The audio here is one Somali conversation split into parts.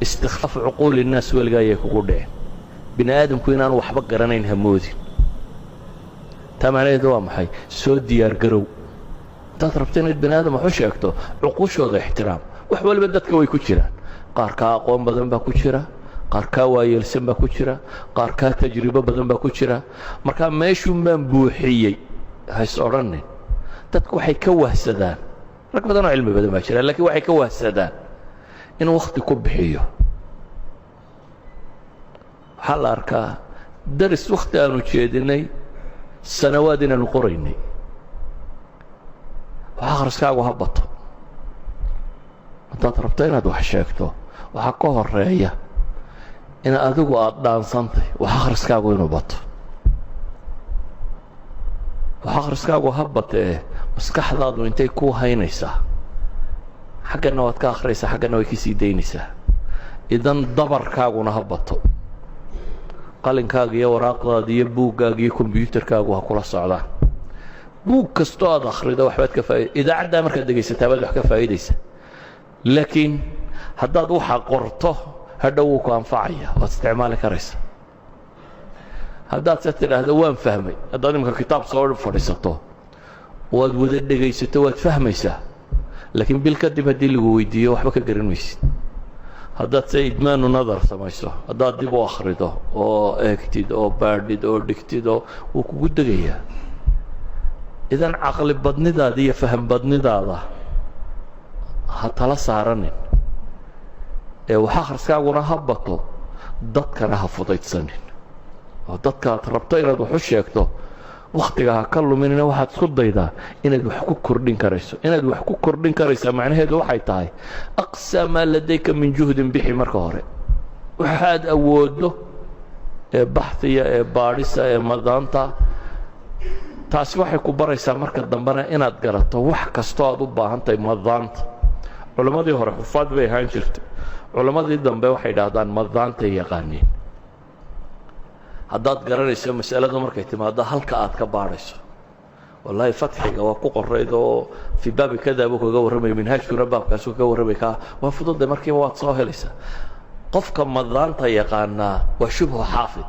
istikfaaf cuquuli innaas weligaa ayay kugu dhicin bini aadamku inaanu waxba garanayn hamoodin taa macnaheedu waa maxay soo diyaar garow haddaad rabto inaad bini aadam wax u sheegto cuquushooda ixtiraam wax waliba dadka way ku jiraan qaar kaa aqoon badan baa ku jira qaar kaa waayeelsan baa ku jira qaar kaa tajribo badan baa ku jira markaa meeshuun baan buuxiyey hays odhanin dadku waxay ka wahsadaan rag badanoo cilmi badan baa jira laakiin waxay ka wahsadaan inuu wakhti ku bixiyo waxaa la arkaa daris wakhti aanu jeedinay sanawaad inaanu qoraynay wax akhriskaagu ha bato haddaad rabto inaad wax sheegto waxaa ka horeeya in adigu aad dhaansantay wax akhriskaagu inuu bato wax akhriskaagu ha batee maskaxdaadu intay kuu haynaysaa xaggana waad ka akhriyaysaa xaggana way ka sii daynaysaa idan dabarkaaguna ha bato qalinkaaga iyo waraaqdaada iyo buuggaaga iyo kombiyuutarkaagu ha kula socdaan buug kastoo aad akhrido waxbaad ka faa'iida idaacaddaa markaad dhegaysataa baad wax ka faa'iidaysa laakiin haddaad waxa qorto hadhow wuu ku anfacaya waad isticmaali karaysaa haddaad se tidhaahdo waan fahmay haddaad imika kitaab soo fadhiisato waad wada dhegaysato waad fahmaysaa laakiin bil kadib haddii lagu weydiiyo waxba ka garan maysid haddaad se idmaanu nadar samayso haddaad dib u akhrido oo eegtid oo baadhid oo dhigtid oo wuu kugu degayaa idan caqli badnidaada iyo faham badnidaada ha tala saaranin ee wax akhriskaaguna ha bato dadkana ha fudaydsanin oo dadkaad rabto inaad wax u sheegto wakhtiga ha ka luminina waxaad isku daydaa inaad wax ku kordhin karayso inaad wax ku kordhin karaysaa macnaheedu waxay tahay aqsaa maa ladayka min juhdin bixi marka hore waxaad awooddo ee baxhiya ee baadhisa ee madaanta taasi waxay ku baraysaa marka dambena inaad garato wax kastoo aad u baahan tahay madaanta culammadii hore xufaad bay ahaan jirtay culammadii dambe waxay idhaahdaan madaantay yaqaaniin haddaad garanayso masaladu markay timaado halka aad ka baadhayso wallaahi fatxiga waa ku qorayd oo fii baabi kada buu kaga warramaya minhaajkuna baabkaasuu kaga warramay kaa waa fudude markiiba waad soo helaysaa qofka madaanta yaqaanaa waa shubhu xaafid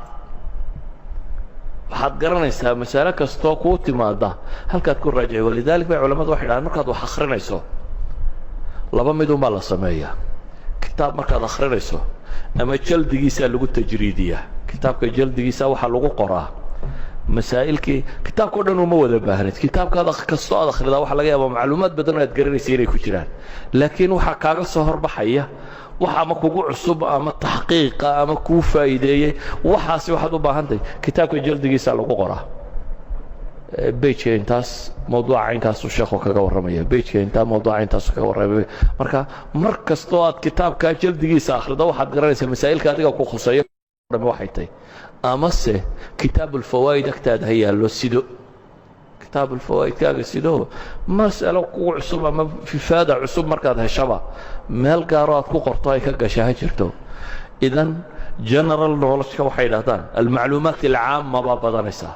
waxaad garanaysaa masalo kastoo kuu timaada halkaad ku raajici walidaalika bay culamadu waxay dhahaan markaad wax akhrinayso laba midunbaa la sameeyaa kitaab markaad akhrinayso ama jaldigiisaa lagu tajriidiyaa kitaabka jaldigiisa waxaa lagu qoraa masaa'ilkii kitaabka o dhan uma wada baahnid kitaabkaad kastoo aad akhridaa waxaa laga yaabaa macluumaad badan oo aad garanaysa inay ku jiraan laakiin waxaa kaaga soo horbaxaya wax ama kugu cusub ama taxqiiqa ama kuu faa'iideeyey waxaasi waxaad u baahantahay kitaabka jaldigiisa lagu qoraa bejka intaas mawduuca inkaasuu sheekhu kaga warramaya bejka intaa mawduuca intaasuu kaga warramaya marka mar kastoo aad kitaabkaa jaldigiisa akhrido waxaad garanaysaa masaa'ilka adiga ku khuseeyo dhami waxay tahay amase kitaabulfawaa'id agtaada ha yaallo sido kitaabulfawaa'idkaaga sido mas'alo kugu cusub ama fifaada cusub markaad heshaba meel gaaro aad ku qorto ay ka gasha ha jirto idan general knowledge-ka waxay idhahdaan almacluumaat alcaama baa badanaysaa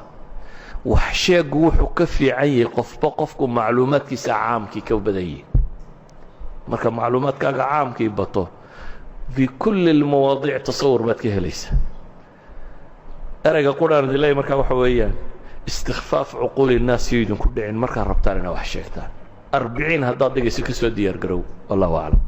wax sheegu wuxuu ka fiican yahay qofba qofku macluumaadkiisa caamkii ka badan yahay marka macluumaadkaaga caamkii bato fi kulli almawaadiic tasawur baad ka helaysaa erayga quraan dilay markaa waxa weeyaan istikfaaf cuquuli innaas iyo idinku dhicin markaad rabtaan inaad wax sheegtaan 40 haddaad dhegayso ka soo diyaar garow wallahu aclam